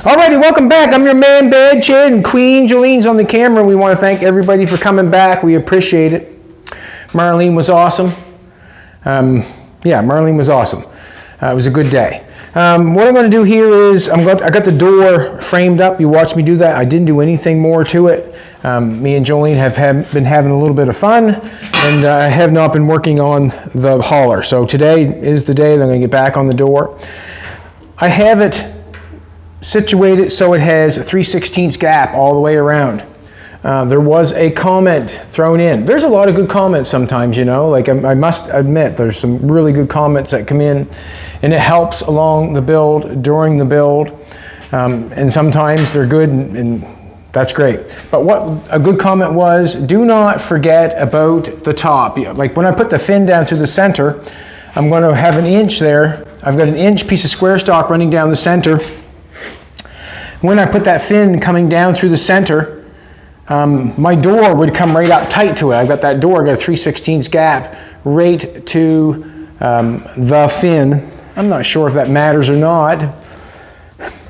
Alrighty, welcome back. I'm your man, Bad Chad, and Queen Jolene's on the camera. We want to thank everybody for coming back. We appreciate it. Marlene was awesome. Yeah, Marlene was awesome. It was a good day. What I'm going to do here is I got the door framed up. You watched me do that. I didn't do anything more to it. Me and Jolene have been having a little bit of fun, and I have not been working on the hauler. So today is the day that I'm going to get back on the door. I have it situated so it has a 3/16 gap all the way around. There was a comment thrown in. There's a lot of good comments sometimes, you know, like I must admit there's some really good comments that come in, and it helps along the build, during the build, and sometimes they're good and that's great. But what a good comment was, do not forget about the top. Like when I put the fin down through the center, I'm going to have an inch there. I've got an inch piece of square stock running down the center. When I put that fin coming down through the center, my door would come right up tight to it. I've got that door, I've got a 3/16 gap right to the fin. I'm not sure if that matters or not.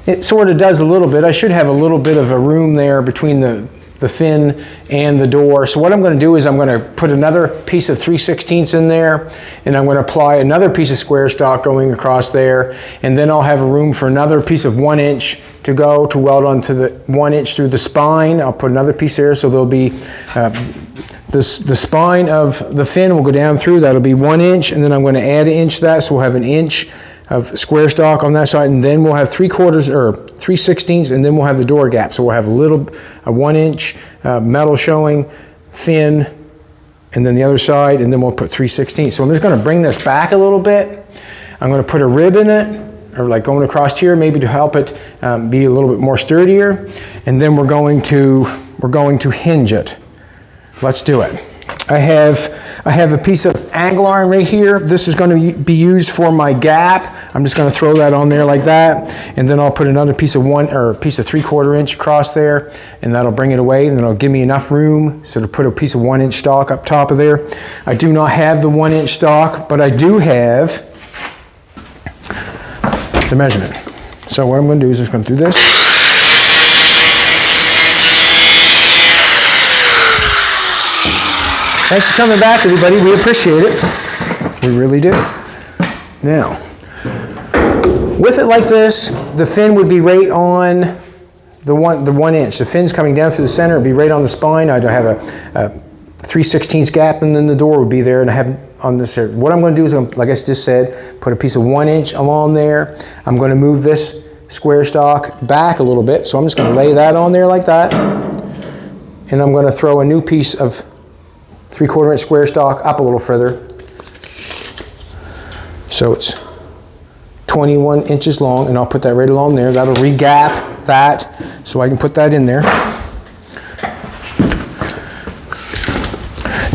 It sort of does a little bit. I should have a little bit of a room there between the fin and the door. So what I'm going to do is I'm going to put another piece of 3/16 in there, and I'm going to apply another piece of square stock going across there, and then I'll have a room for another piece of 1 inch to go to weld onto the 1 inch through the spine. I'll put another piece there, so there'll be the spine of the fin will go down through. That'll be 1 inch, and then I'm going to add an inch to that, so we'll have an inch of square stock on that side, and then we'll have 3/4 or 3/16, and then we'll have the door gap. So we'll have a 1 inch metal showing, fin, and then the other side, and then we'll put 3/16. So I'm just going to bring this back a little bit. I'm going to put a rib in it, or like going across here, maybe to help it be a little bit more sturdier, and then we're going to hinge it. Let's do it. I have a piece of angle iron right here. This is going to be used for my gap. I'm just going to throw that on there like that, and then I'll put another piece of 3/4 inch across there, and that'll bring it away, and then it'll give me enough room so to put a piece of 1 inch stock up top of there. I do not have the 1 inch stock, but I do have the measurement. So what I'm going to do is just going to do this. Thanks for coming back, everybody. We appreciate it. We really do. Now, with it like this, the fin would be right on the 1 inch. The fin's coming down through the center. It'd be right on the spine. I'd have a 3/16 gap, and then the door would be there, and I have on this here. What I'm going to do is, like I just said, put a piece of 1 inch along there. I'm going to move this square stock back a little bit, so I'm just going to lay that on there like that, and I'm going to throw a new piece of 3/4 inch square stock up a little further. So it's 21 inches long, and I'll put that right along there. That'll re-gap that, so I can put that in there.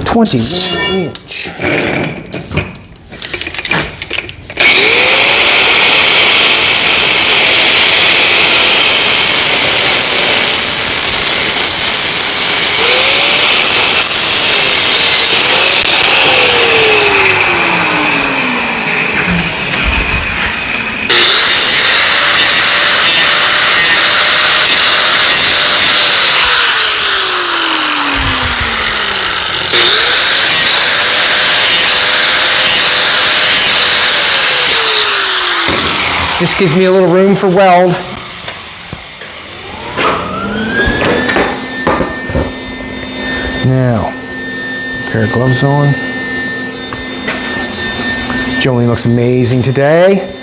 21 inch. This gives me a little room for weld. Now, pair of gloves on. Jolene looks amazing today.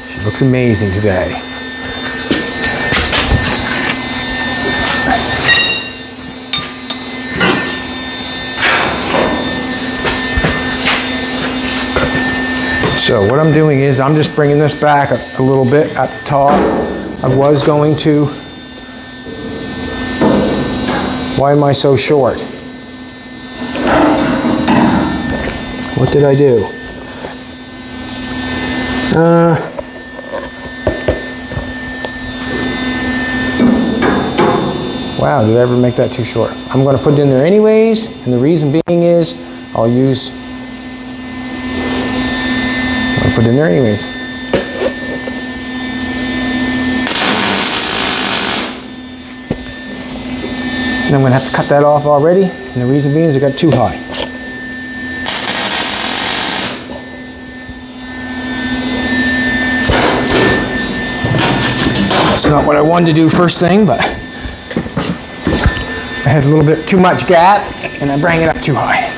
She looks amazing today. So what I'm doing is I'm just bringing this back a little bit at the top. I was going to, why am I so short? What did I do? Wow, did I ever make that too short? I'm going to put it in there anyways, and the reason being is I'll put it in there anyways. And I'm gonna have to cut that off already. And the reason being is it got too high. That's not what I wanted to do first thing, but I had a little bit too much gap and I bring it up too high.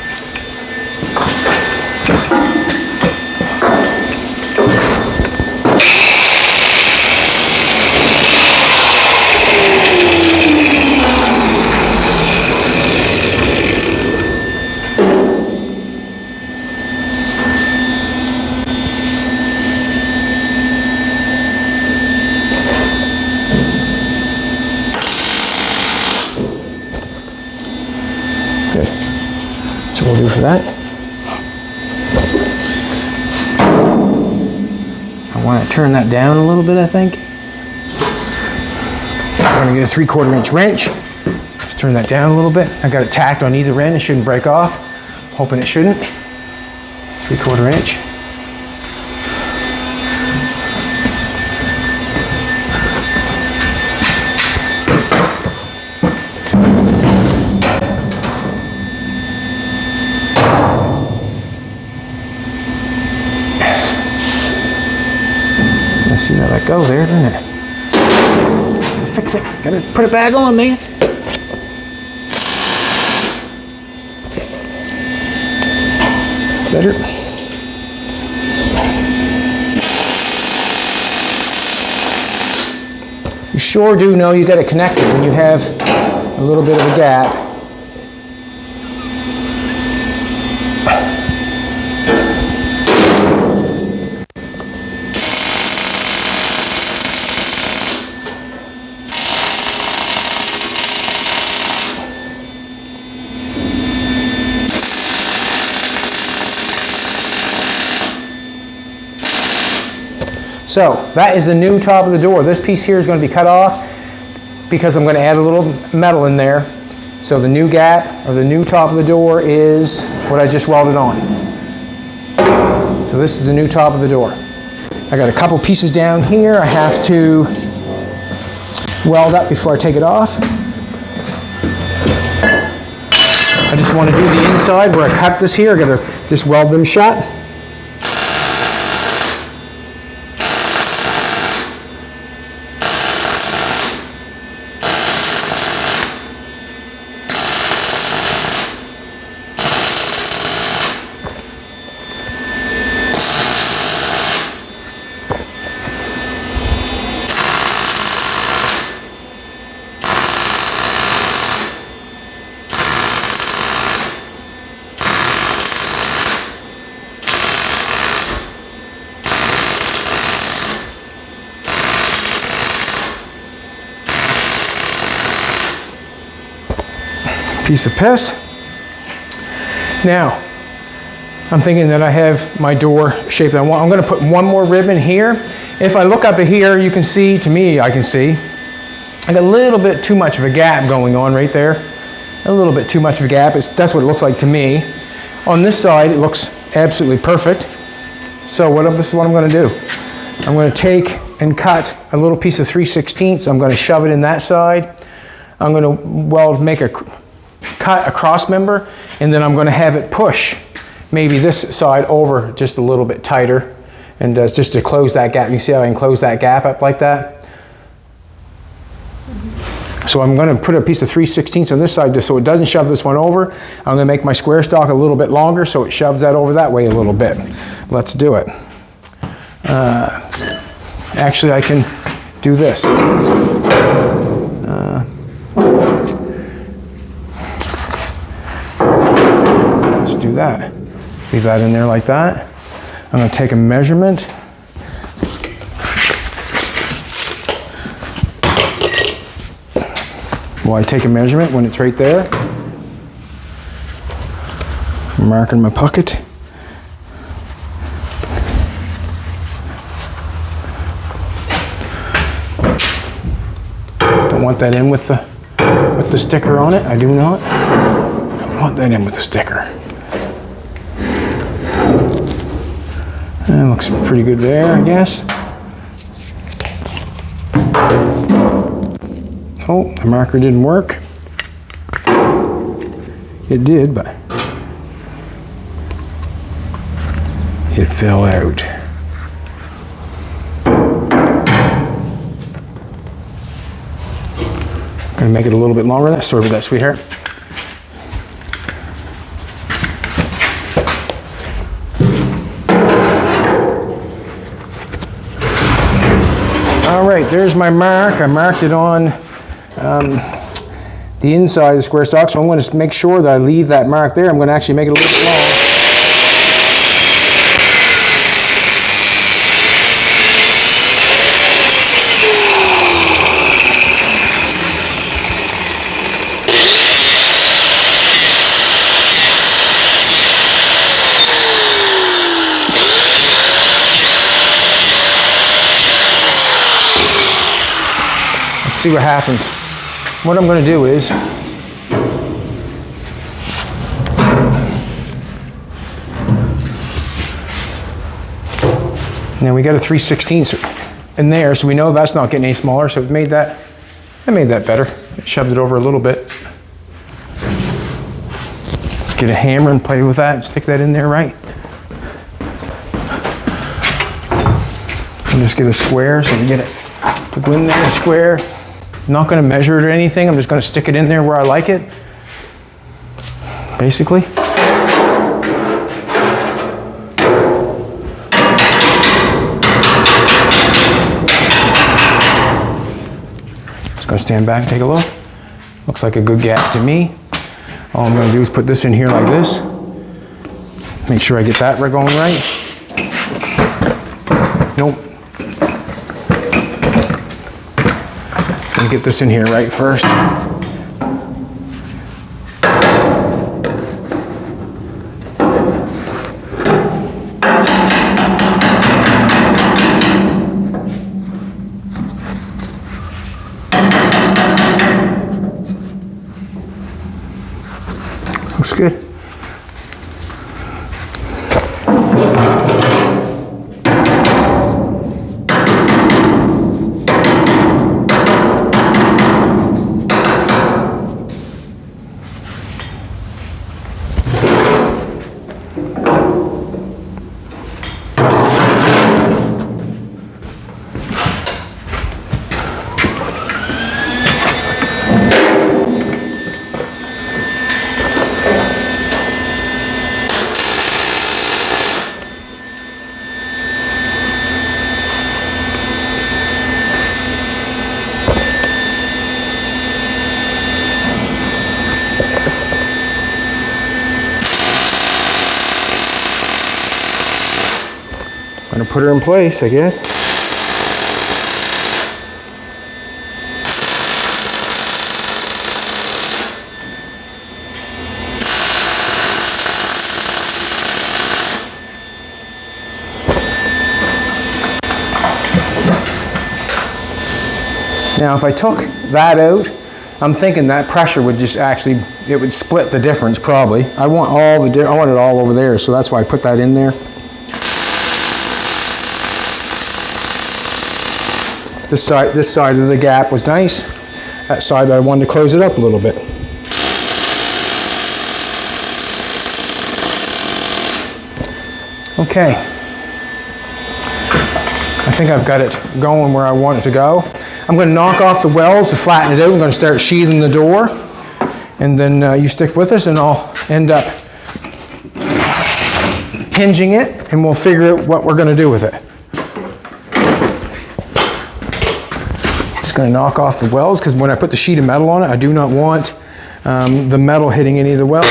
Good. So we'll do for that. I want to turn that down a little bit, I think. I'm going to get a 3/4 inch wrench. Just turn that down a little bit. I got it tacked on either end. It shouldn't break off. Hoping it shouldn't. 3/4 inch. See, that let go there, didn't it? Gotta fix it. Gotta put it back on, man. Better. You sure do know you gotta connect it when you have a little bit of a gap. So that is the new top of the door. This piece here is going to be cut off because I'm going to add a little metal in there. So the new gap, or the new top of the door, is what I just welded on. So this is the new top of the door. I got a couple pieces down here I have to weld up before I take it off. I just want to do the inside where I cut this here. I got to just weld them shut. Piece of piss. Now, I'm thinking that I have my door shaped. I'm going to put one more ribbon here. If I look up at here, you can see, to me, I can see, I got a little bit too much of a gap going on right there. A little bit too much of a gap. That's what it looks like to me. On this side, it looks absolutely perfect. So this is what I'm going to do. I'm going to take and cut a little piece of 3/16. I'm going to shove it in that side. I'm going to make a cut a cross member, and then I'm going to have it push maybe this side over just a little bit tighter, and just to close that gap. You see how I can close that gap up like that? So I'm going to put a piece of 3/16 on this side just so it doesn't shove this one over. I'm going to make my square stock a little bit longer so it shoves that over that way a little bit. Let's do it. Actually, I can do this. Let's do that. Leave that in there like that. I'm going to take a measurement. Well, I take a measurement when it's right there. Mark in my pocket. Don't want that in with the sticker on it. I do not. Don't want that in with the sticker. That looks pretty good there, I guess. Oh, the marker didn't work. It did, but it fell out. Gonna make it a little bit longer. Sorry about that, sweetheart. All right, there's my mark. I marked it on the inside of the square stock, so I'm going to make sure that I leave that mark there. I'm going to actually make it a little bit long. Let's see what happens. What I'm going to do is now we got a 3/16 in there, so we know that's not getting any smaller. So I made that better. Shoved it over a little bit. Let's get a hammer and play with that and stick that in there right. And just get a square so we get it to go in there, a square. I'm not going to measure it or anything. I'm just going to stick it in there where I like it. Basically. Just going to stand back and take a look. Looks like a good gap to me. All I'm going to do is put this in here like this. Make sure I get that going right. Nope. Let me get this in here right first. Looks good. Gonna put her in place, I guess. Now, if I took that out, I'm thinking that pressure would just actually, it would split the difference probably. I want I want it all over there, so that's why I put that in there. This side of the gap was nice. That side I wanted to close it up a little bit. Okay. I think I've got it going where I want it to go. I'm going to knock off the welds to flatten it out. I'm going to start sheathing the door. And then you stick with us and I'll end up hinging it and we'll figure out what we're going to do with it. Going to knock off the welds because when I put the sheet of metal on it, I do not want the metal hitting any of the welds.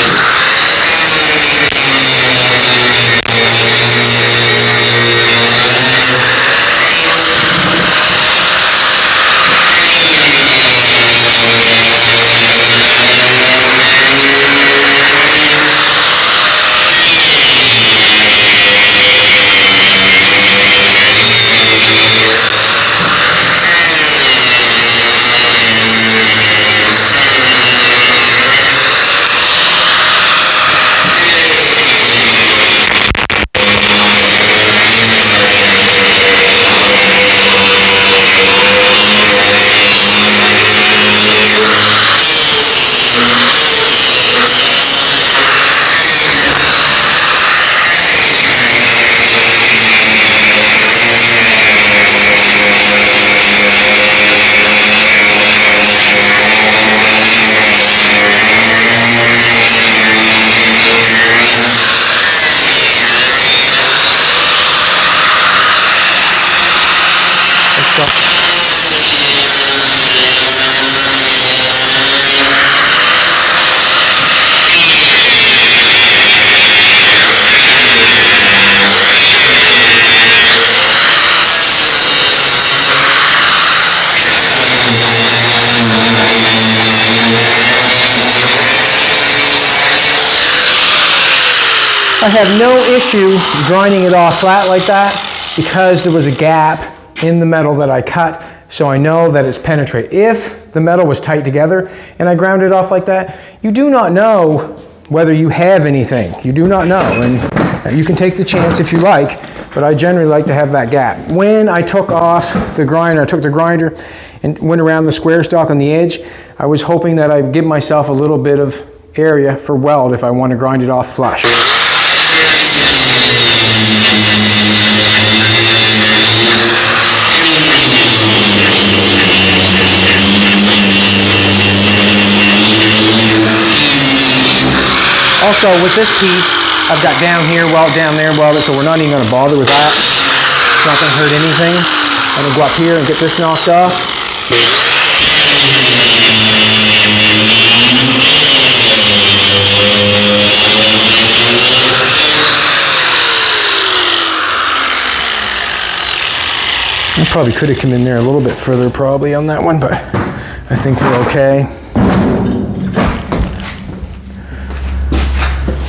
I have no issue grinding it off flat like that because there was a gap in the metal that I cut, so I know that it's penetrate. If the metal was tight together and I ground it off like that, you do not know whether you have anything. You do not know, and you can take the chance if you like, but I generally like to have that gap. When I took off the grinder, I took the grinder and went around the square stock on the edge, I was hoping that I'd give myself a little bit of area for weld if I want to grind it off flush. Also, with this piece, I've got down here, weld down there, welded, so we're not even going to bother with that. It's not going to hurt anything. I'm going to go up here and get this knocked off. I probably could have come in there a little bit further probably on that one, but I think we're okay.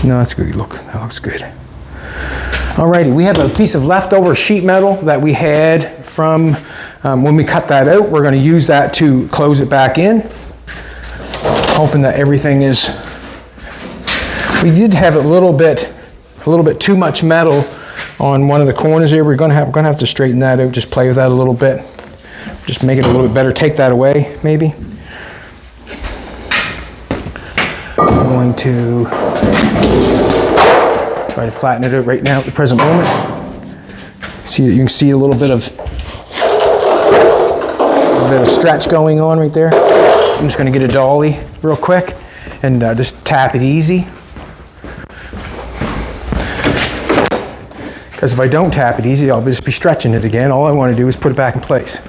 No, that's good. Look, that looks good. Alrighty, we have a piece of leftover sheet metal that we had from when we cut that out. We're going to use that to close it back in, hoping that everything is. We did have a little bit too much metal on one of the corners here. We're going to have to straighten that out. Just play with that a little bit. Just make it a little bit better. Take that away, maybe. I'm going to try to flatten it out right now at the present moment. See, you can see a little bit of stretch going on right there. I'm just going to get a dolly real quick and just tap it easy. Because if I don't tap it easy, I'll just be stretching it again. All I want to do is put it back in place.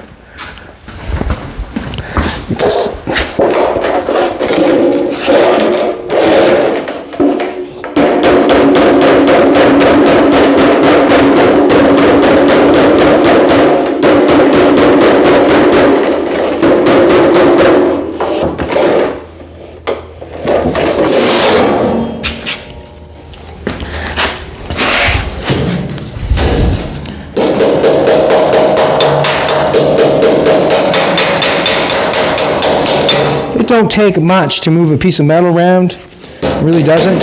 It don't take much to move a piece of metal around. It really doesn't.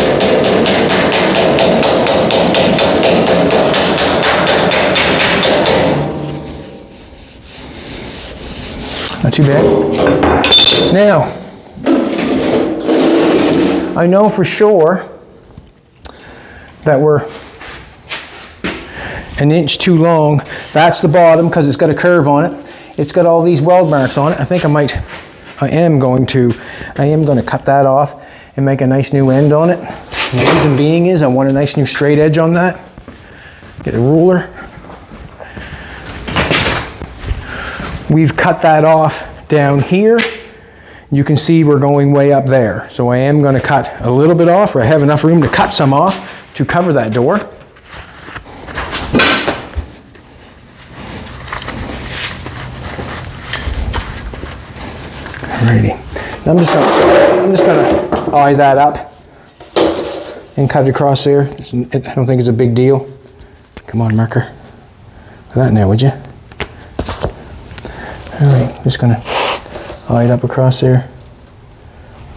Not too bad. Now, I know for sure that we're an inch too long. That's the bottom because it's got a curve on it. It's got all these weld marks on it. I think I am going to cut that off and make a nice new end on it. And the reason being is I want a nice new straight edge on that. Get a ruler. We've cut that off down here. You can see we're going way up there. So I am going to cut a little bit off, or I have enough room to cut some off to cover that door. Alrighty. Now I'm just gonna eye that up and cut it across there. I don't think it's a big deal. Come on, marker. Look at that now, would you? Alright, just gonna eye it up across there.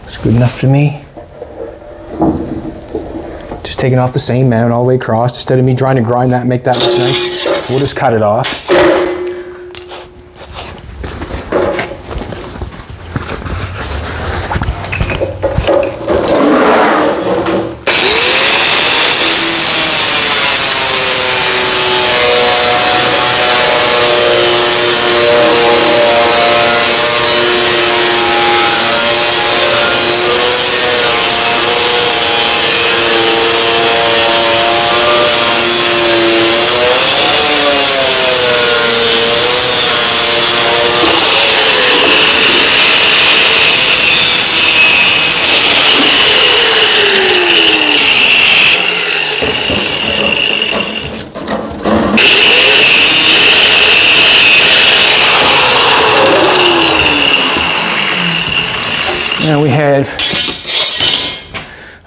It's good enough for me. Just taking off the same mount all the way across. Instead of me trying to grind that and make that look nice, we'll just cut it off. Now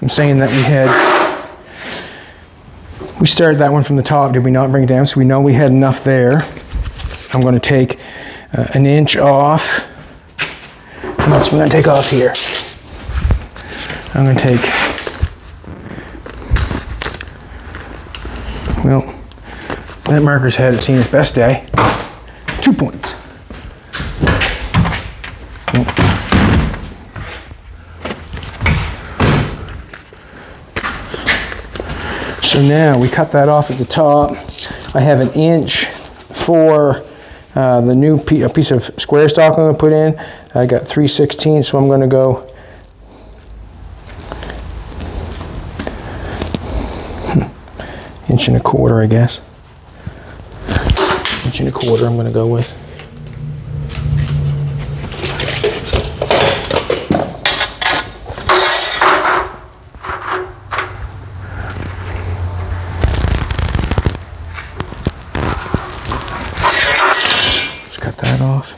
I'm saying that we had We started that one from the top, did we not bring it down? So we know we had enough there. I'm going to take an inch off. How much am I going to take off here? I'm going to take, well, that marker's hadn't seen its best day. 2 points. So now we cut that off at the top. I have an inch for the new piece of square stock I'm going to put in. I got 3/16, so I'm going to go inch and a quarter, I guess. Inch and a quarter I'm going to go with. That off.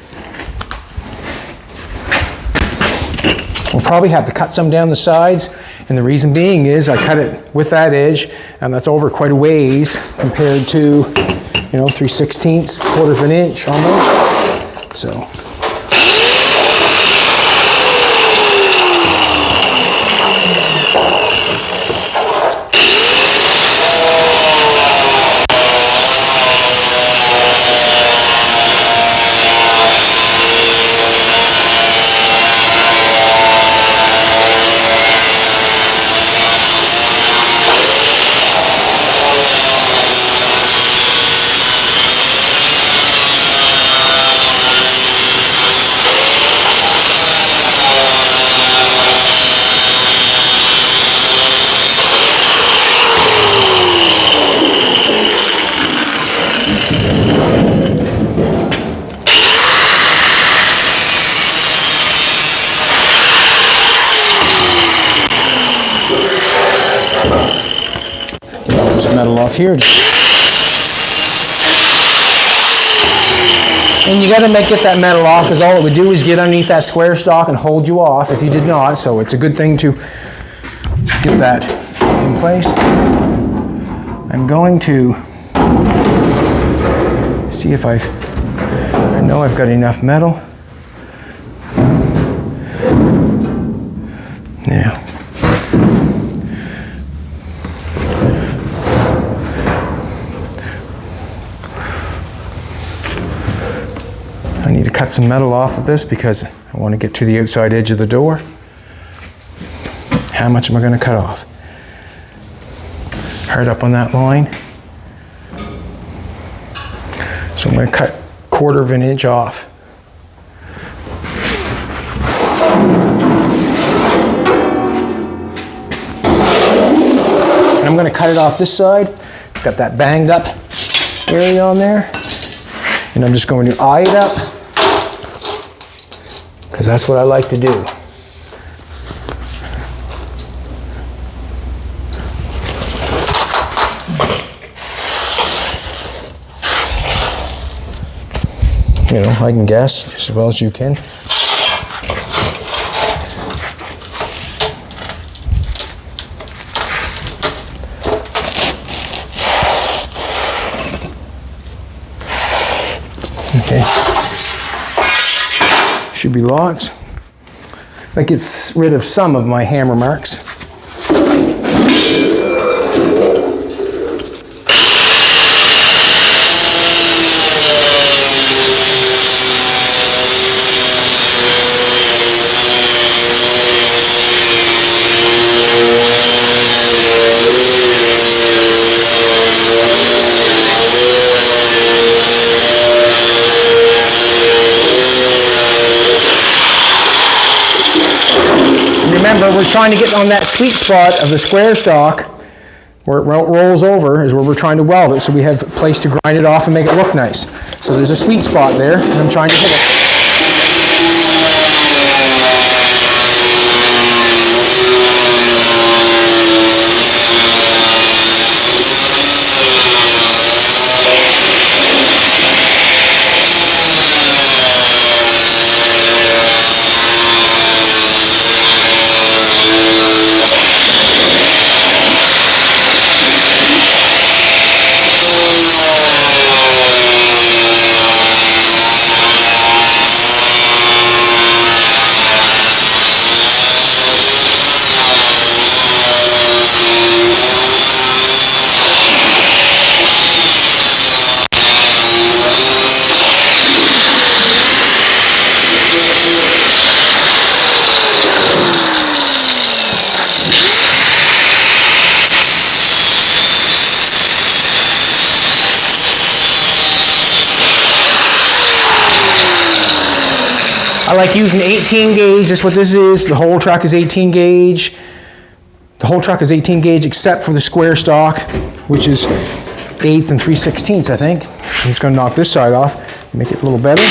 We'll probably have to cut some down the sides, and the reason being is I cut it with that edge, and that's over quite a ways compared to, 3/16, quarter of an inch almost. So. Metal off here. And you got to get that metal off, because all it would do is get underneath that square stock and hold you off if you did not. So it's a good thing to get that in place. I'm going to see if I know I've got enough metal. Now, I need to cut some metal off of this because I want to get to the outside edge of the door. How much am I going to cut off? Hard up on that line. So I'm going to cut 1/4 of an inch off. And I'm going to cut it off this side. Got that banged up area on there. And I'm just going to eye it up, because that's what I like to do. I can guess just as well as you can. Okay. Should be lots. That gets rid of some of my hammer marks. Remember, we're trying to get on that sweet spot of the square stock where it rolls over is where we're trying to weld it, so we have a place to grind it off and make it look nice. So there's a sweet spot there, and I'm trying to hit it. I like using 18 gauge. That's what this is. The whole truck is 18 gauge. The whole truck is 18 gauge except for the square stock, which is 1/8 and 3/16, I think. I'm just going to knock this side off, make it a little better.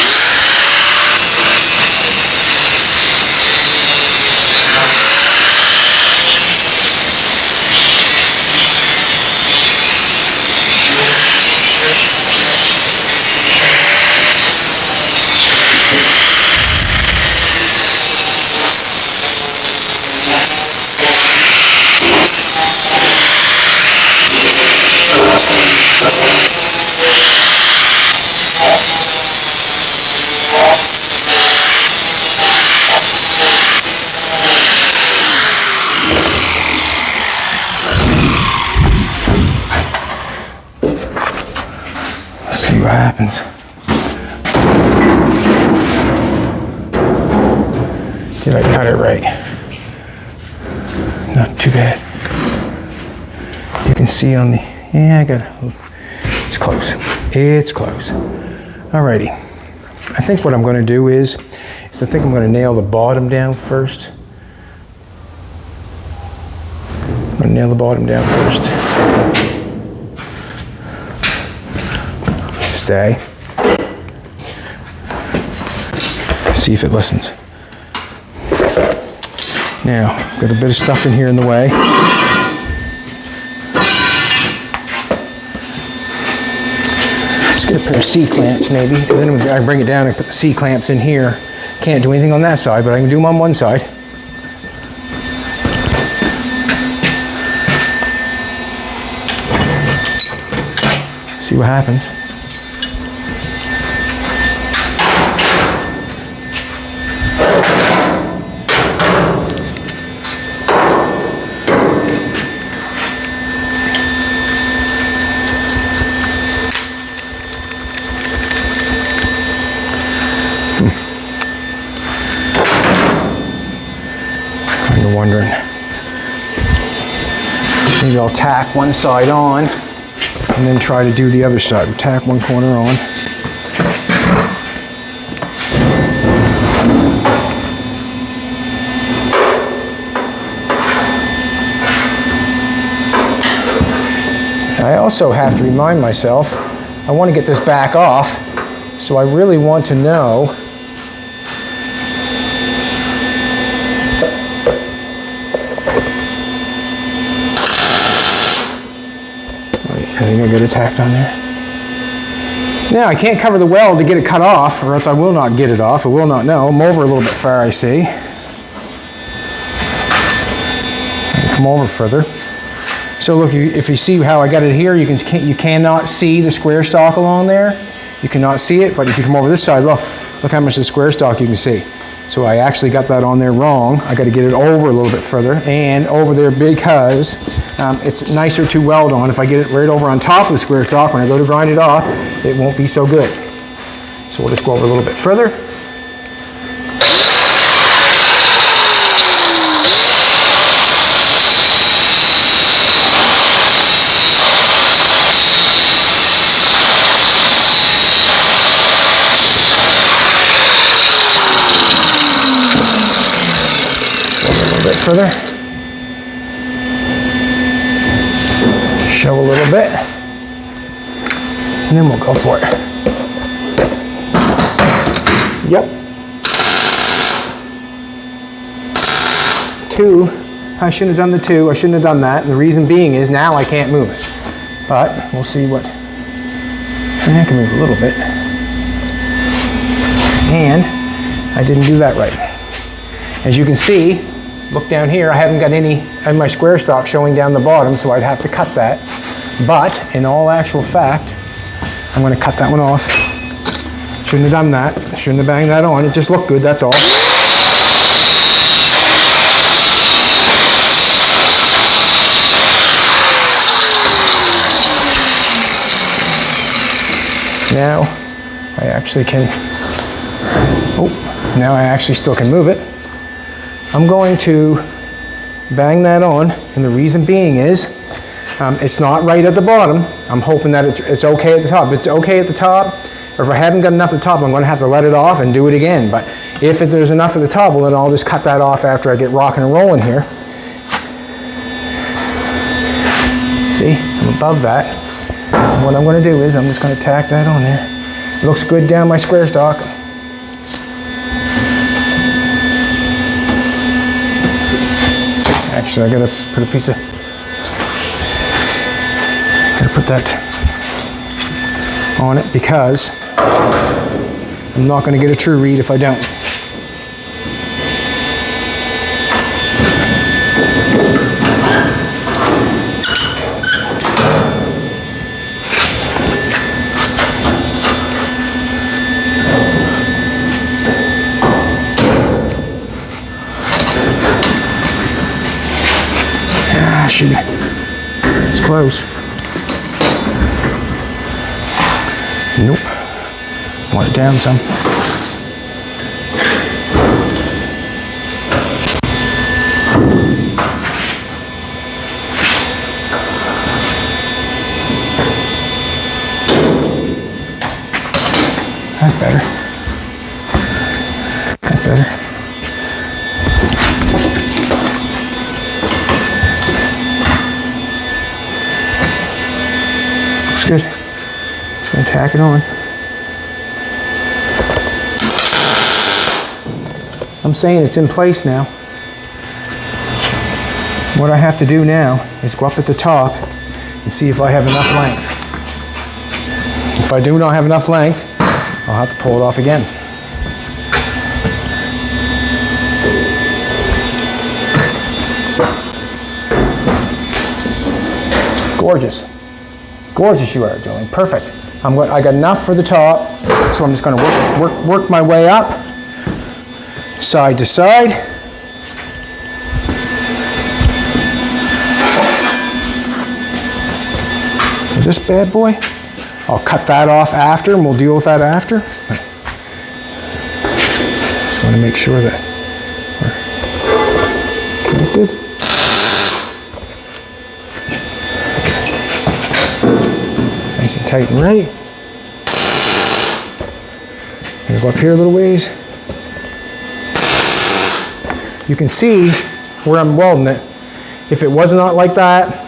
See what happens. Did I cut it right? Not too bad. You can see on the, yeah, I got it. It's close. It's close. Alrighty. I think what I'm going to do is I think I'm going to nail the bottom down first. I'm going to nail the bottom down first. Stay. See if it listens. Now, got a bit of stuff in here in the way. Let's get a pair of C-clamps maybe. And then I bring it down and put the C-clamps in here. Can't do anything on that side, but I can do them on one side. See what happens. Wondering, maybe I'll tack one side on and then try to do the other side. We'll tack one corner on. I also have to remind myself, I want to get this back off, so I really want to know I think I got it tacked on there. Now I can't cover the weld to get it cut off, or else I will not get it off. I will not know. I'm over a little bit far, I see. And come over further. So look, if you see how I got it here, you cannot see the square stock along there. You cannot see it, but if you come over this side, look how much of the square stock you can see. So I actually got that on there wrong. I got to get it over a little bit further and over there because it's nicer to weld on. If I get it right over on top of the square stock, when I go to grind it off, it won't be so good. So we'll just go over a little bit further. Further, show a little bit, and then we'll go for it. Yep. 2, I shouldn't have done the 2, I shouldn't have done that, and the reason being is now I can't move it. But we'll see what, I can move a little bit. And I didn't do that right. As you can see, look down here, I haven't got any of my square stock showing down the bottom, so I'd have to cut that. But in all actual fact, I'm going to cut that one off. Shouldn't have done that. Shouldn't have banged that on. It just looked good, that's all. Now I actually can, now I actually still can move it. I'm going to bang that on, and the reason being is it's not right at the bottom. I'm hoping that it's okay at the top. If it's okay at the top, or if I haven't got enough at the top, I'm going to have to let it off and do it again. But If there's enough at the top, well, then I'll just cut that off after I get rocking and rolling here. See, I'm above that. And what I'm going to do is I'm just going to tack that on there. It looks good down my square stock. Actually, I got to put a piece of, got to put that on it because I'm not going to get a true read if I don't. It's close. Nope. Want it down some. That's better. That's better. Good. Just going to tack it on. I'm saying it's in place now. What I have to do now is go up at the top and see if I have enough length. If I do not have enough length, I'll have to pull it off again. Gorgeous. Gorgeous you are, Jolene. Perfect. I got enough for the top, so I'm just going to work my way up, side to side. With this bad boy, I'll cut that off after, and we'll deal with that after. Just want to make sure that we're connected. Nice and tight and ready. I'm gonna go up here a little ways. You can see where I'm welding it. If it was not like that,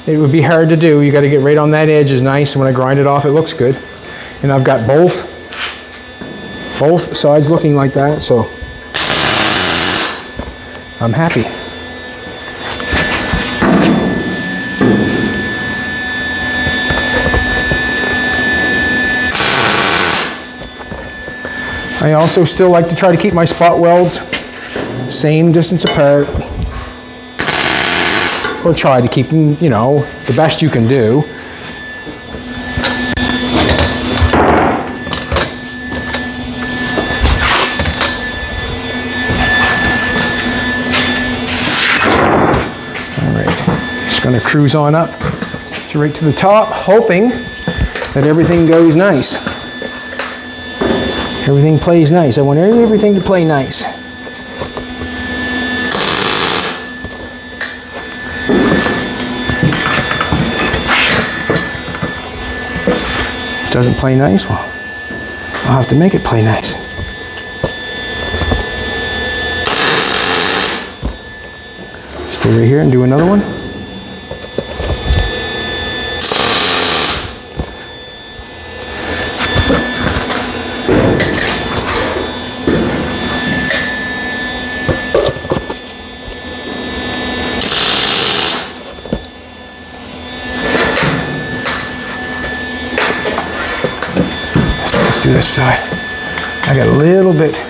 it would be hard to do. You got to get right on that edge is nice. When I grind it off, it looks good. And I've got both sides looking like that, so I'm happy. I also still like to try to keep my spot welds same distance apart, or try to keep them, you know, the best you can do. All right, just going to cruise on up to right to the top, hoping that everything goes nice. Everything plays nice. I want everything to play nice. If it doesn't play nice, well, I'll have to make it play nice. Stay right here and do another one. This side. I got a little bit.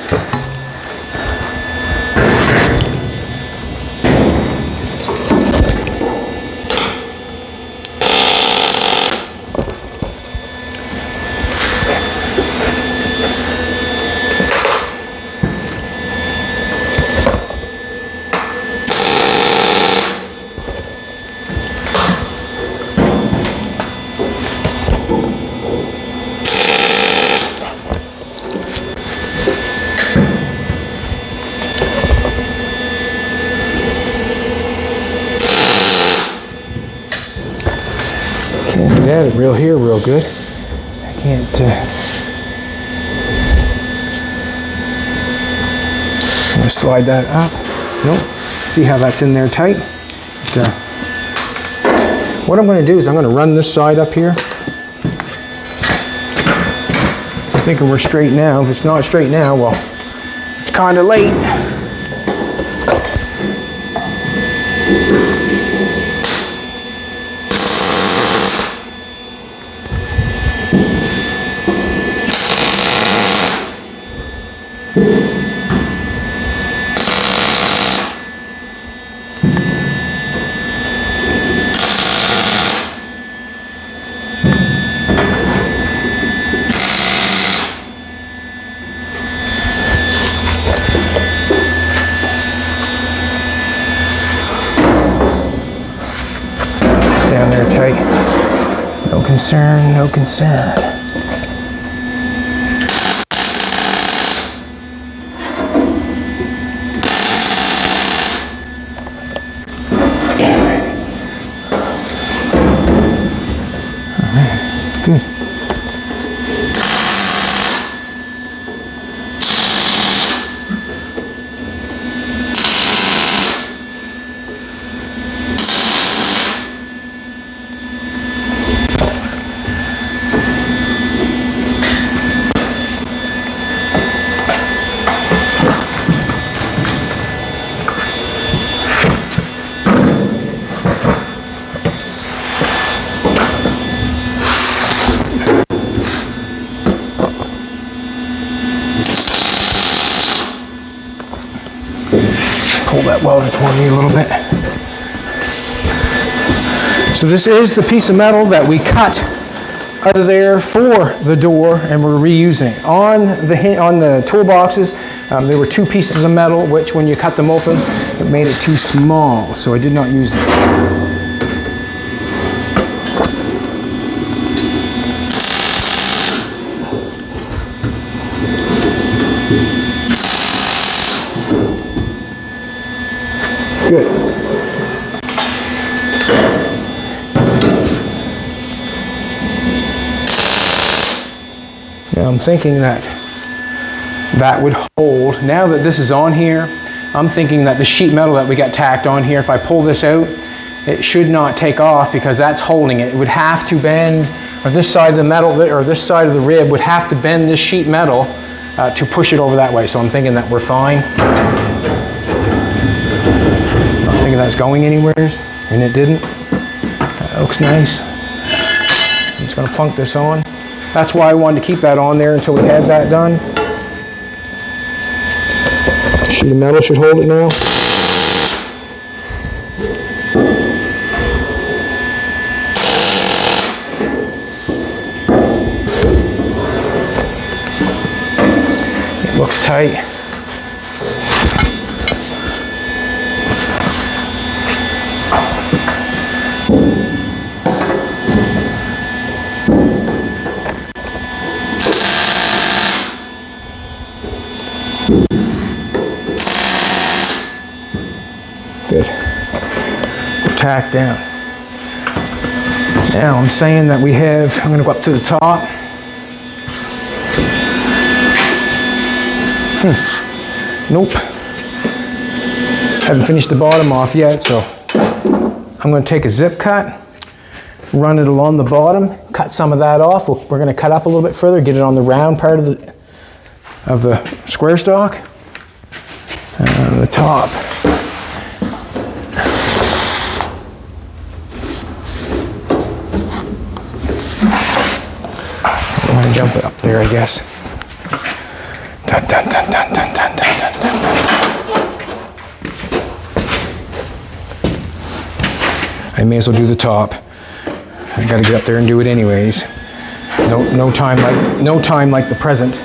Get it real here, real good. I can't. gonna slide that up. Nope. See how that's in there tight? But, what I'm gonna do is I'm gonna run this side up here. I'm thinking we're straight now. If it's not straight now, well, it's kinda late. Down there tight. No concern, no concern. Good. Pull that welder toward me a little bit. So this is the piece of metal that we cut out of there for the door, and we're reusing it. On the toolboxes, there were two pieces of metal, which when you cut them open, it made it too small, so I did not use them. Good. Now I'm thinking that would hold. Now that this is on here, I'm thinking that the sheet metal that we got tacked on here, if I pull this out, it should not take off because that's holding it. It would have to bend, or this side of the metal, or this side of the rib would have to bend this sheet metal to push it over that way. So I'm thinking that we're fine. That's going anywheres, and it didn't. That looks nice. I'm just gonna plunk this on. That's why I wanted to keep that on there until we had that done. Sheet of metal should hold it now. It looks tight. Good. Tack down. Now I'm saying that we have, I'm going to go up to the top. Nope. Haven't finished the bottom off yet, so I'm going to take a zip cut, run it along the bottom, cut some of that off. We're going to cut up a little bit further, get it on the round part of the square stock. And the top. I'm going to jump it up there, I guess. Dun, dun, dun, dun, dun, dun, dun, dun, dun, dun. I may as well do the top. I got to get up there and do it anyways. No time like the present.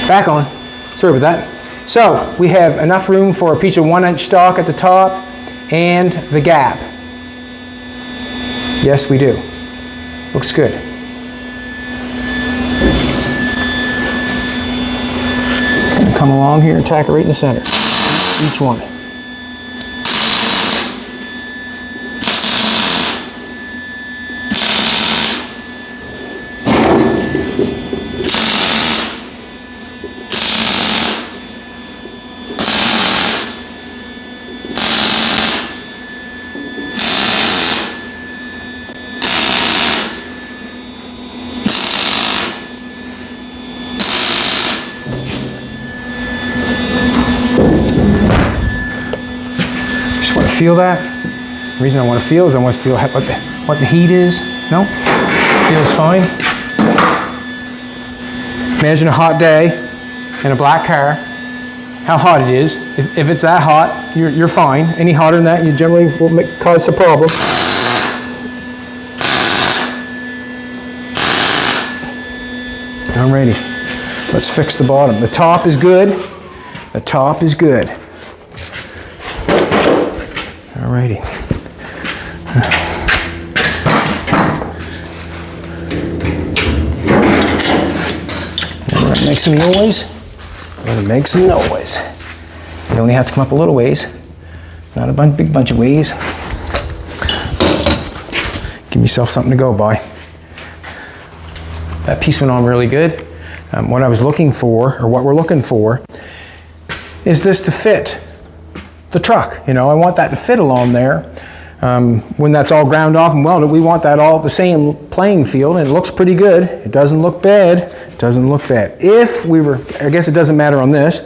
Back on. Sorry about that. So we have enough room for a piece of 1-inch stock at the top and the gap. Yes, we do. Looks good. It's going to come along here and tack it right in the center. Each one. Feel that. The reason I want to feel is I want to feel what the heat is. No? Feels fine. Imagine a hot day in a black car. How hot it is. If it's that hot, you're fine. Any hotter than that, you generally will cause a problem. Alrighty. Let's fix the bottom. The top is good. The top is good. Alrighty. Now we're gonna make some noise. We're gonna make some noise. You only have to come up a little ways, not a big bunch of ways. Give yourself something to go by. That piece went on really good. What I was looking for, or what we're looking for, is this to fit the truck. You know, I want that to fit along there. When that's all ground off and welded, we want that all at the same playing field, and it looks pretty good. It doesn't look bad. It doesn't look bad. If we were, I guess it doesn't matter on this,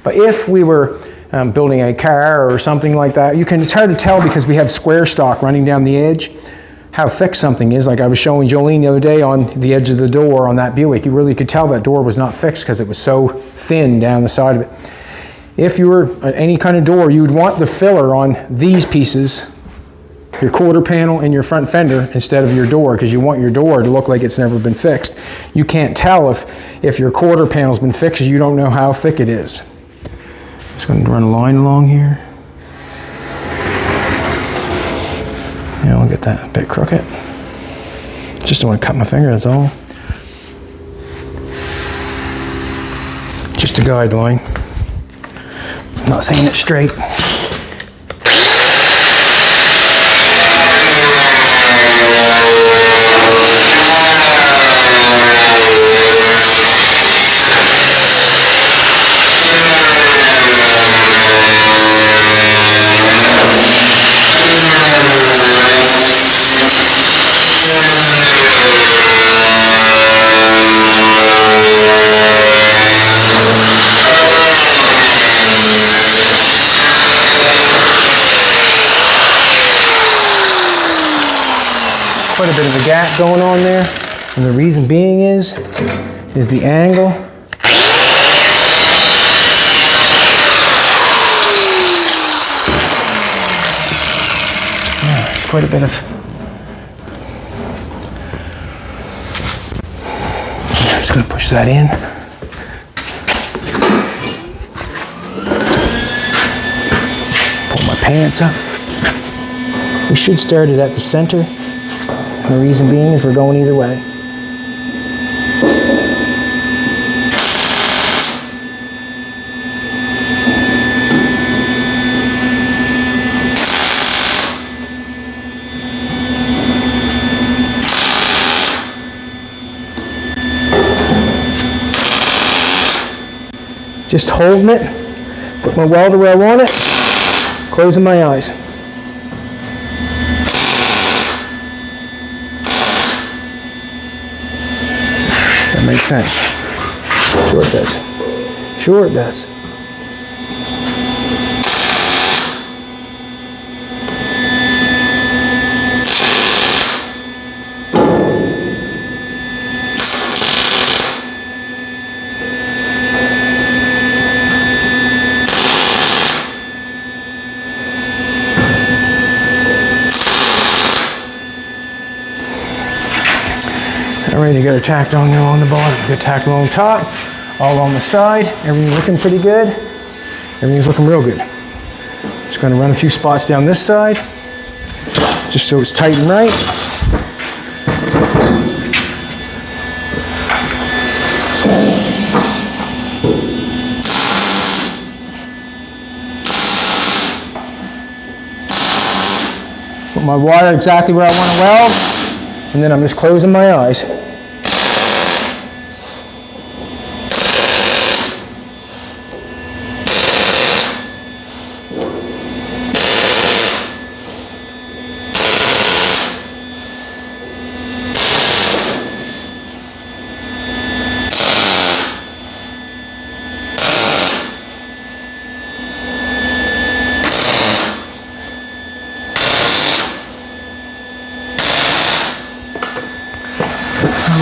but if we were building a car or something like that, it's hard to tell because we have square stock running down the edge, how thick something is. Like I was showing Jolene the other day on the edge of the door on that Buick, you really could tell that door was not fixed because it was so thin down the side of it. If you were any kind of door, you would want the filler on these pieces, your quarter panel and your front fender, instead of your door, because you want your door to look like it's never been fixed. You can't tell if your quarter panel's been fixed because you don't know how thick it is. Just going to run a line along here. Yeah, I'll get that a bit crooked. Just don't want to cut my finger, that's all. Just a guideline. I'm not saying it straight. Quite a bit of a gap going on there, and the reason being is the angle. Yeah, there's quite a bit of. I'm just going to push that in. Pull my pants up. We should start it at the center. And the reason being is we're going either way. Just holding it, put my welder where I want it, closing my eyes. That makes sense. Sure it does. Sure it does. Alright, you got it tacked on there on the bottom. You got it tacked along top. all on the side. Everything's looking pretty good. Everything's looking real good. Just gonna run a few spots down this side, just so it's tight and right. Put my wire exactly where I want to weld, and then I'm just closing my eyes.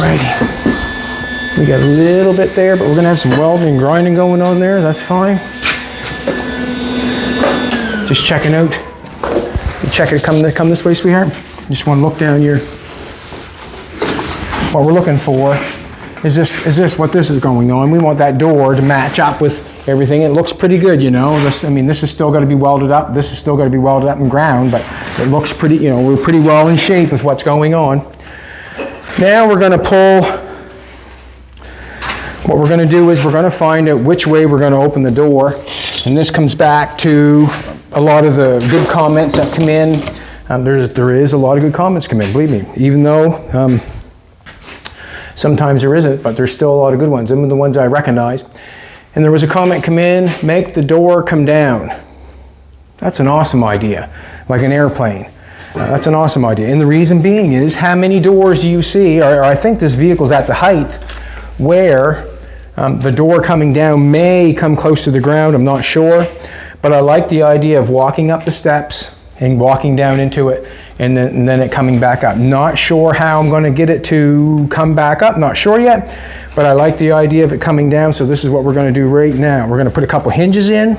Alrighty, we got a little bit there, but we're gonna have some welding and grinding going on there. That's fine. Just checking out. You check it. Come this way, sweetheart. Just want to look down here. What we're looking for is this what this is going on. We want that door to match up with everything. It looks pretty good, you know. This is still got to be welded up. This is still got to be welded up and ground, but it looks pretty. You know, we're pretty well in shape with what's going on. Now we're going to pull, what we're going to do is we're going to find out which way we're going to open the door. And this comes back to a lot of the good comments that come in. There is a lot of good comments come in, believe me. Even though sometimes there isn't, but there's still a lot of good ones. Them are the ones I recognize. And there was a comment come in, make the door come down. That's an awesome idea, like an airplane. That's an awesome idea. And the reason being is, how many doors do you see, or I think this vehicle's at the height where the door coming down may come close to the ground, I'm not sure. But I like the idea of walking up the steps and walking down into it and then it coming back up. Not sure how I'm going to get it to come back up, not sure yet. But I like the idea of it coming down, so this is what we're going to do right now. We're going to put a couple hinges in.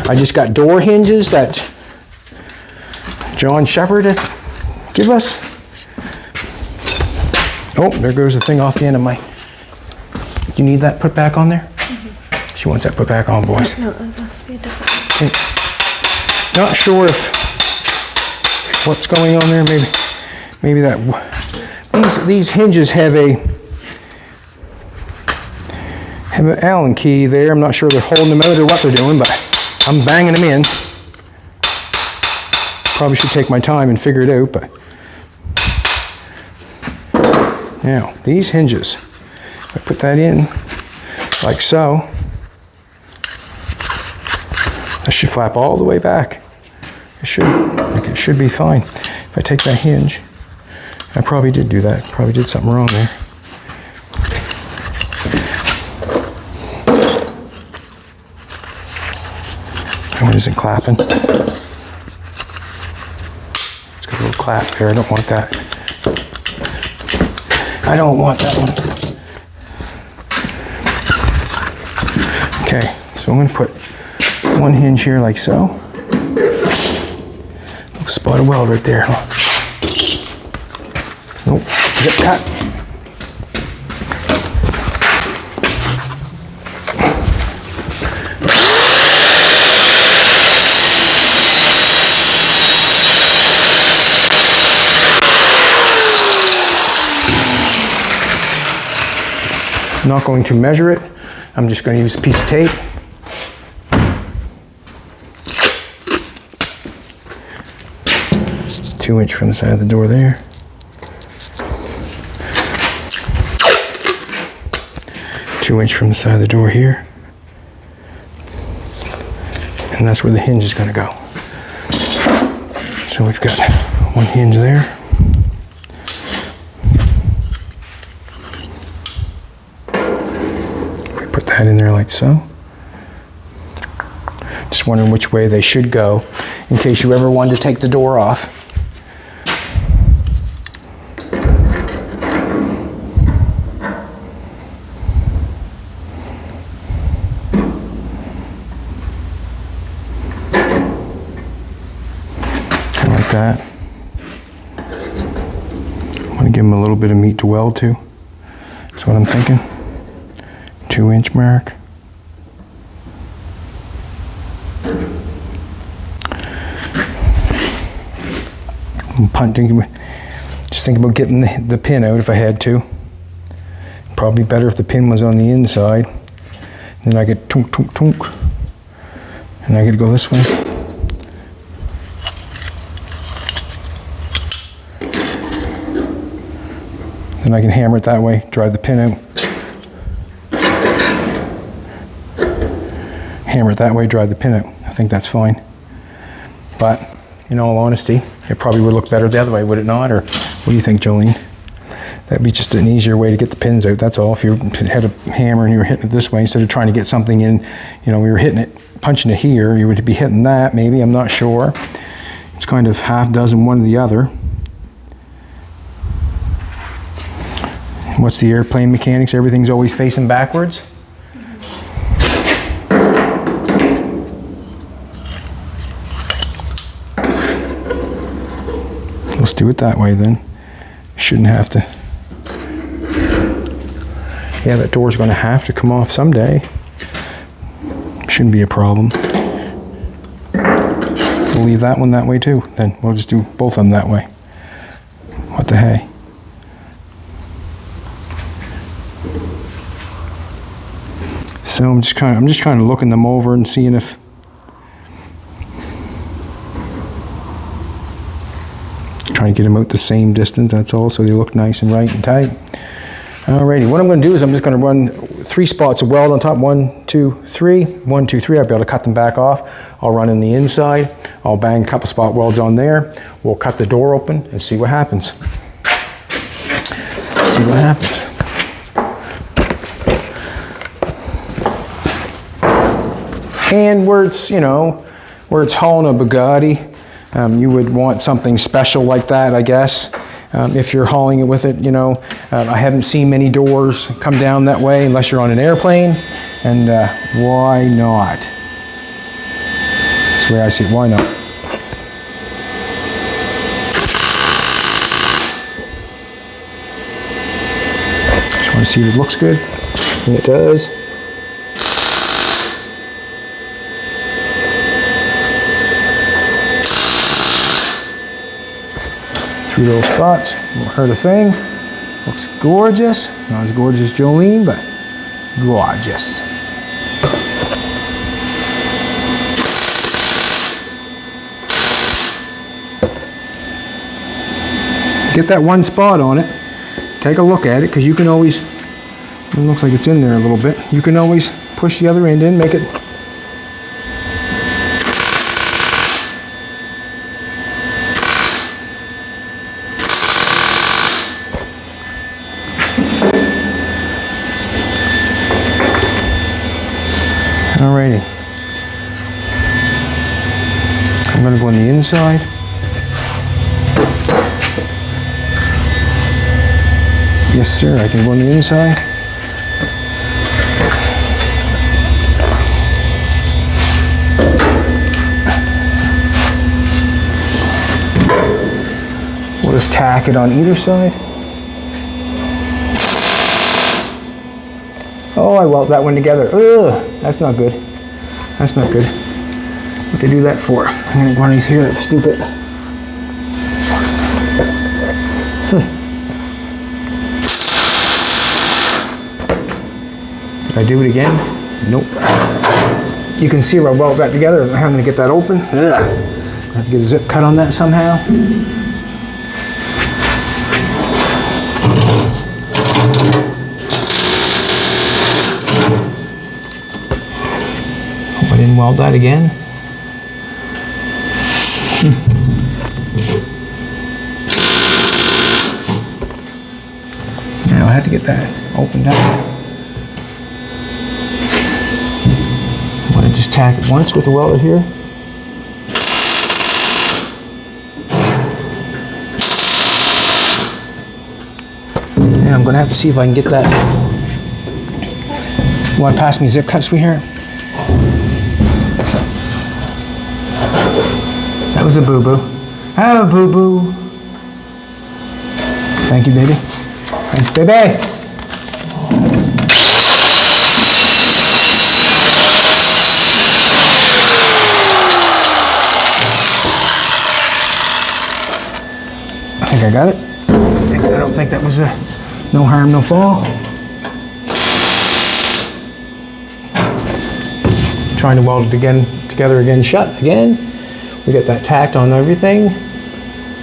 I just got door hinges that John Shepherd give us. Oh, there goes the thing off the end of my. Do you need that put back on there? Mm-hmm. She wants that put back on, boys. No, it must be different. Not sure if what's going on there. Maybe that these hinges have an Allen key there. I'm not sure they're holding them out or what they're doing, but I'm banging them in. Probably should take my time and figure it out, but now these hinges, if I put that in like so, that should flap all the way back. It should be fine. If I take that hinge, I probably did do that. Probably did something wrong there. That one isn't clapping. Clap there. I don't want that. I don't want that one. Okay, so I'm going to put one hinge here like so. Little spot of weld right there. Nope, zip cut. I'm not going to measure it. I'm just going to use a piece of tape. Two-inch from the side of the door there. Two-inch from the side of the door here. And that's where the hinge is going to go. So we've got one hinge there. Put that in there like so. Just wondering which way they should go in case you ever wanted to take the door off. Kind of like that. I want to give them a little bit of meat to weld to. That's what I'm thinking. 2-inch mark. Just think about getting the pin out if I had to. Probably better if the pin was on the inside. Then I could tunk, tunk, tunk. And I could go this way. Then I can hammer it that way, drive the pin out. Hammer it that way, drive the pin out. I think that's fine. But in all honesty, it probably would look better the other way, would it not? Or what do you think, Jolene? That'd be just an easier way to get the pins out, that's all. If you had a hammer and you were hitting it this way, instead of trying to get something in, you know, we were hitting it, punching it here, you would be hitting that, maybe, I'm not sure. It's kind of half dozen one or the other. What's the airplane mechanics? Everything's always facing backwards. Let's do it that way then. Shouldn't have to. Yeah, that door's going to have to come off someday. Shouldn't be a problem. We'll leave that one that way too. Then we'll just do both of them that way. What the hey? So I'm just kind of looking them over and seeing if trying to get them out the same distance, that's all, so they look nice and right and tight. Alrighty, what I'm going to do is I'm just going to run 3 spots of weld on top. 1, 2, 3. 1, 2, 3. I'll be able to cut them back off. I'll run in the inside. I'll bang a couple spot welds on there. We'll cut the door open and see what happens. See what happens. And where it's, you know, where it's hauling a Bugatti, you would want something special like that, I guess. If you're hauling it with it, you know, I haven't seen many doors come down that way unless you're on an airplane, and why not? That's the way I see it, why not? Just want to see if it looks good, and it does. Three little spots, won't hurt a thing. Looks gorgeous. Not as gorgeous as Jolene, but gorgeous. Get that one spot on it. Take a look at it, because you can always, it looks like it's in there a little bit. You can always push the other end in, make it. Alrighty. I'm going to go on the inside. Yes, sir, I can go on the inside. We'll just tack it on either side. Oh, I weld that one together. Ugh, that's not good. That's not good. What they do that for? I'm gonna go on these here, that's stupid. Did I do it again? Nope. You can see where I weld that together. I'm having to get that open. Ugh. I have to get a zip cut on that somehow. I didn't weld that again. Now I have to get that opened up. I want to just tack it once with the welder here. Now I'm going to have to see if I can get that. You want to pass me zip cut, sweetheart? That was a boo-boo. Oh, boo-boo. Thank you, baby. Thanks, baby. I think I got it. I don't think that was a no harm, no foul. Trying to weld it again, together again, shut again. We got that tacked on everything.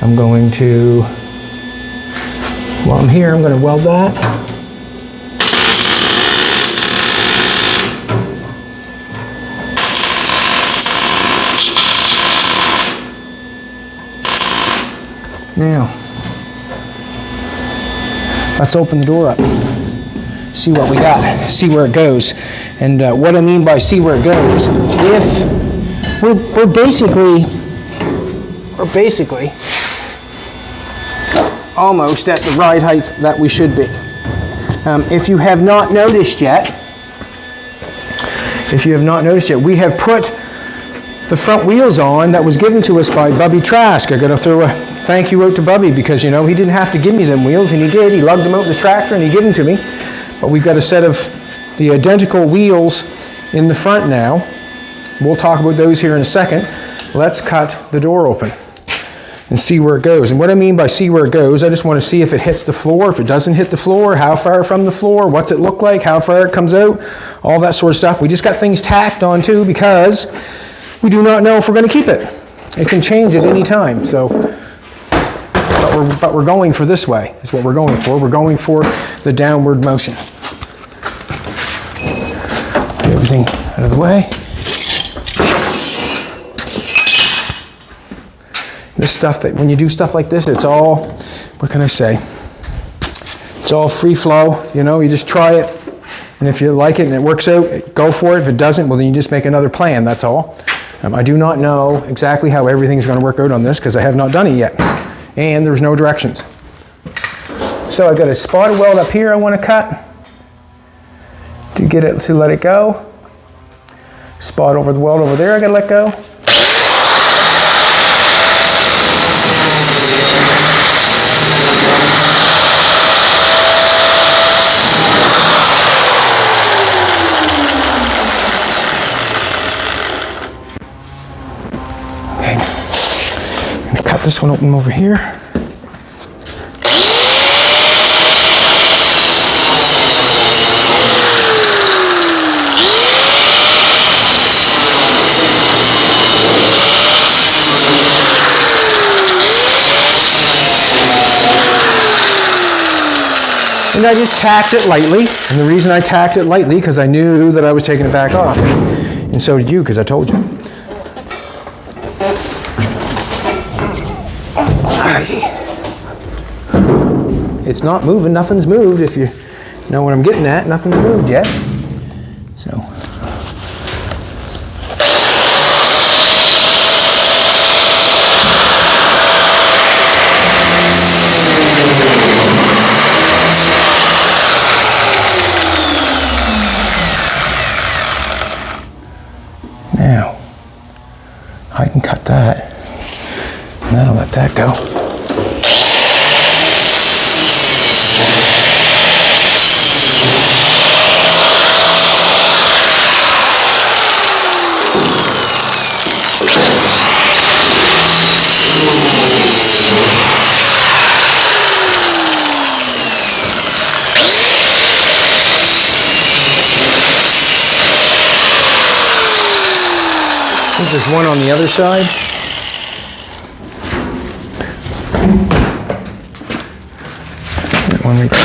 I'm going to, while I'm here, I'm going to weld that. Now, let's open the door up, see what we got, see where it goes. And what I mean by see where it goes, if we're basically almost at the ride height that we should be. If you have not noticed yet, we have put the front wheels on that was given to us by Bubby Trask. I gotta throw a thank you out to Bubby because, you know, he didn't have to give me them wheels, and he did. He lugged them out in his tractor and he gave them to me. But we've got a set of the identical wheels in the front now. We'll talk about those here in a second. Let's cut the door open and see where it goes. And what I mean by see where it goes, I just want to see if it hits the floor, if it doesn't hit the floor, how far from the floor, what's it look like, how far it comes out, all that sort of stuff. We just got things tacked on too because we do not know if we're going to keep it. It can change at any time. So, but we're going for this way, is what we're going for. We're going for the downward motion. Get everything out of the way. This stuff, that when you do stuff like this, it's all, what can I say? It's all free flow, you know, you just try it. And if you like it and it works out, go for it. If it doesn't, well then you just make another plan, that's all. I do not know exactly how everything's going to work out on this because I have not done it yet. And there's no directions. So I've got a spotted weld up here I want to cut to get it to let it go. Spot over the weld over there I got to let go. Okay, I'm going to cut this one open over here. And I just tacked it lightly, and the reason I tacked it lightly because I knew that I was taking it back off, and so did you because I told you. It's not moving, nothing's moved. If you know what I'm getting at, nothing's moved yet. So. Now, I can cut that, and that'll let that go. I think there's one on the other side. That one right there.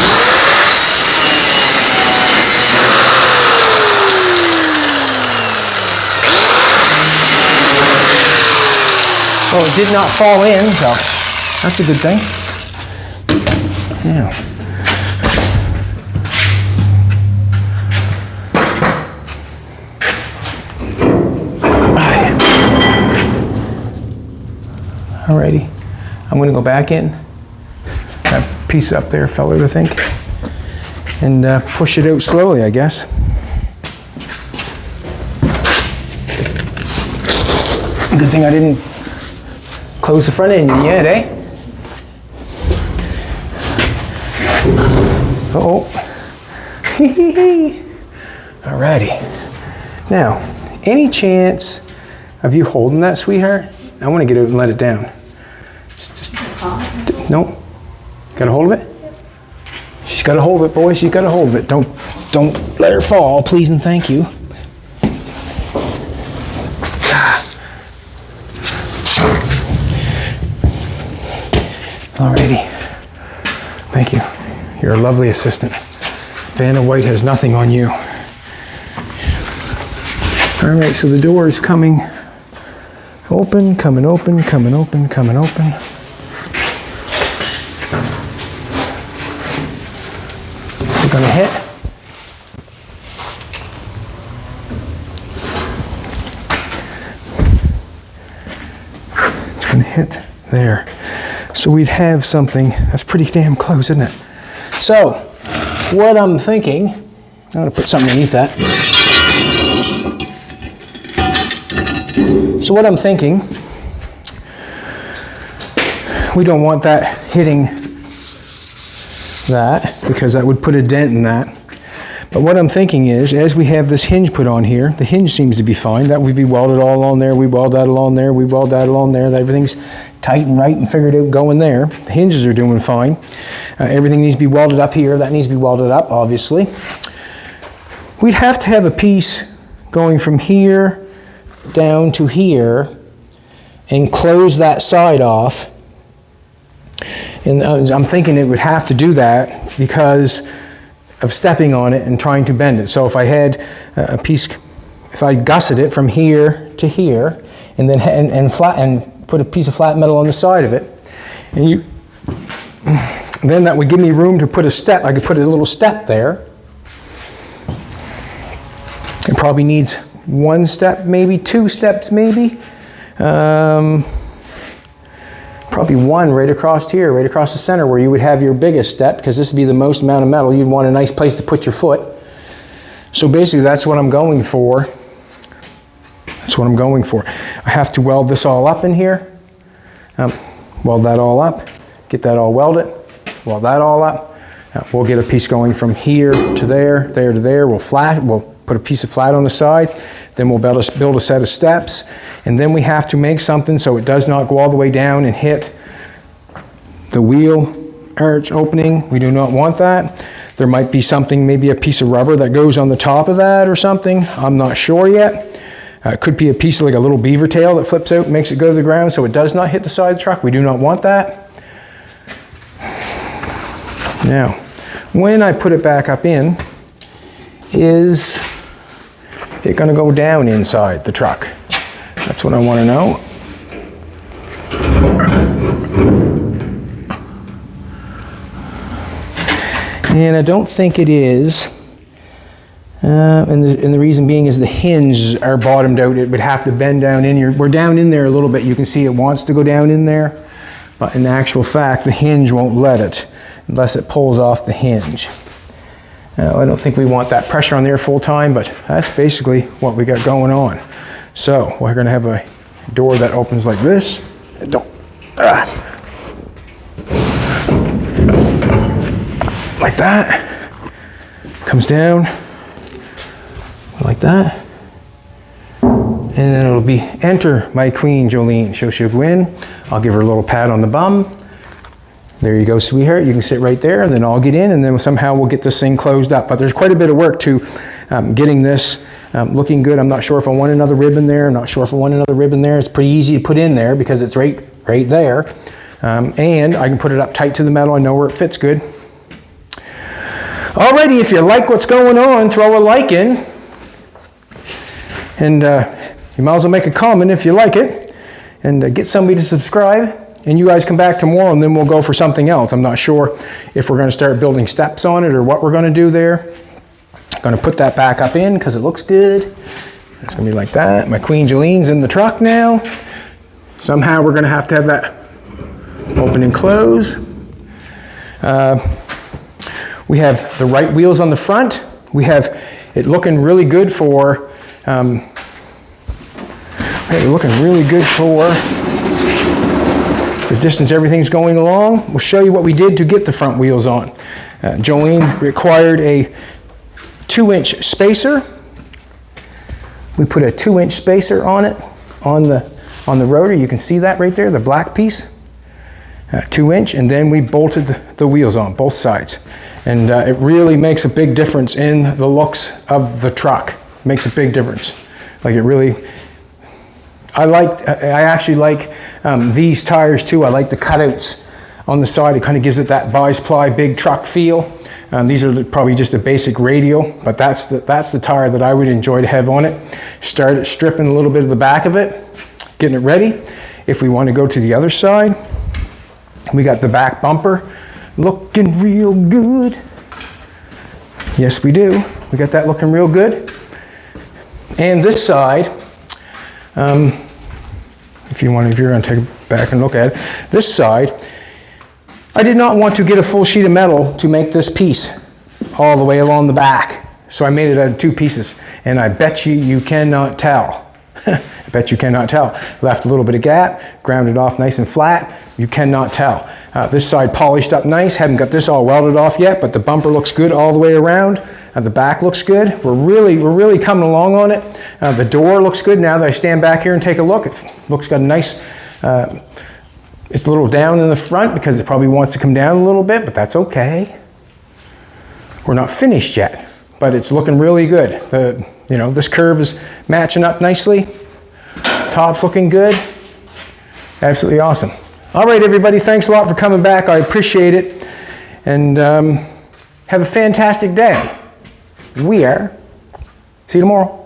Oh, it did not fall in, so that's a good thing. Now. Alrighty, I'm going to go back in. That piece up there fell out, I think, and push it out slowly, I guess. Good thing I didn't close the front end yet, eh? Uh-oh. Alrighty. Now, any chance of you holding that, sweetheart? I want to get out and let it down. Nope. Got a hold of it? She's got a hold of it, boys. She's got a hold of it. Don't let her fall, please and thank you. Alrighty. Thank you. You're a lovely assistant. Vanna White has nothing on you. Alright, so the door is coming open, coming open, coming open, coming open. We're going to hit. It's going to hit there. So we'd have something that's pretty damn close, isn't it? So what I'm thinking, I'm going to put something underneath that. So what I'm thinking, we don't want that hitting that because that would put a dent in that. But what I'm thinking is, as we have this hinge put on here, the hinge seems to be fine. That would be welded all along there. We weld that along there. We weld that along there. Everything's tight and right and figured out going there. The hinges are doing fine. Everything needs to be welded up here. That needs to be welded up, obviously. We'd have to have a piece going from here down to here and close that side off. And I'm thinking it would have to do that because of stepping on it and trying to bend it. So if I had a piece, if I gusset it from here to here, and then and put a piece of flat metal on the side of it, and then that would give me room to put a step. I could put a little step there. It probably needs one step, maybe 2 steps, maybe. Probably one right across here, right across the center where you would have your biggest step, because this would be the most amount of metal. You'd want a nice place to put your foot. So basically that's what I'm going for. That's what I'm going for. I have to weld this all up in here. Weld that all up, get that all welded, weld that all up. We'll get a piece going from here to there, there to there. We'll put a piece of flat on the side, then we'll build a set of steps, and then we have to make something so it does not go all the way down and hit the wheel arch opening. We do not want that. There might be something, maybe a piece of rubber that goes on the top of that or something. I'm not sure yet. It could be a piece of like a little beaver tail that flips out and makes it go to the ground so it does not hit the side of the truck. We do not want that. Now, when I put it back up in, is it going to go down inside the truck? That's what I want to know. And I don't think it is. And the reason being is the hinges are bottomed out. It would have to bend down in here. We're down in there a little bit. You can see it wants to go down in there. But in actual fact, the hinge won't let it unless it pulls off the hinge. I don't think we want that pressure on there full time, but that's basically what we got going on. So we're going to have a door that opens like this. Like that. Comes down like that. And then it'll be enter my queen Jolene. She'll go in. I'll give her a little pat on the bum. There you go, sweetheart. You can sit right there, and then I'll get in, and then somehow we'll get this thing closed up. But there's quite a bit of work to getting this looking good. I'm not sure if I want another rib in there. I'm not sure if I want another rib in there. It's pretty easy to put in there because it's right there. And I can put it up tight to the metal. I know where it fits good. Alrighty, if you like what's going on, throw a like in. And you might as well make a comment if you like it. And get somebody to subscribe. And you guys come back tomorrow and then we'll go for something else. I'm not sure if we're going to start building steps on it or what we're going to do there. I'm going to put that back up in because it looks good. It's going to be like that. My Queen Jolene's in the truck now. Somehow we're going to have that open and close. We have the right wheels on the front. We have it looking really good for the distance everything's going along. We'll show you what we did to get the front wheels on. Jolene required a 2-inch spacer. We put a 2-inch spacer on it, on the rotor. You can see that right there, the black piece. 2-inch, and then we bolted the wheels on both sides. And it really makes a big difference in the looks of the truck. Makes a big difference. Like it really, I actually like these tires too. I like the cutouts on the side. It kind of gives it that bi-ply big truck feel. These are probably just a basic radial, but that's the tire that I would enjoy to have on it. Start stripping a little bit of the back of it, getting it ready. If we want to go to the other side, we got the back bumper looking real good. Yes, we do. We got that looking real good. And this side, if you're going to take it back and look at it, this side, I did not want to get a full sheet of metal to make this piece all the way along the back. So I made it out of 2 pieces, and I bet you cannot tell. I bet you cannot tell. Left a little bit of gap, ground it off nice and flat. You cannot tell. This side polished up nice. Haven't got this all welded off yet, but the bumper looks good all the way around. The back looks good. We're really coming along on it. The door looks good now that I stand back here and take a look. It looks got a nice, it's a little down in the front because it probably wants to come down a little bit, but that's okay. We're not finished yet, but it's looking really good. This curve is matching up nicely. Top's looking good. Absolutely awesome. All right, everybody, thanks a lot for coming back. I appreciate it. And have a fantastic day. See you tomorrow.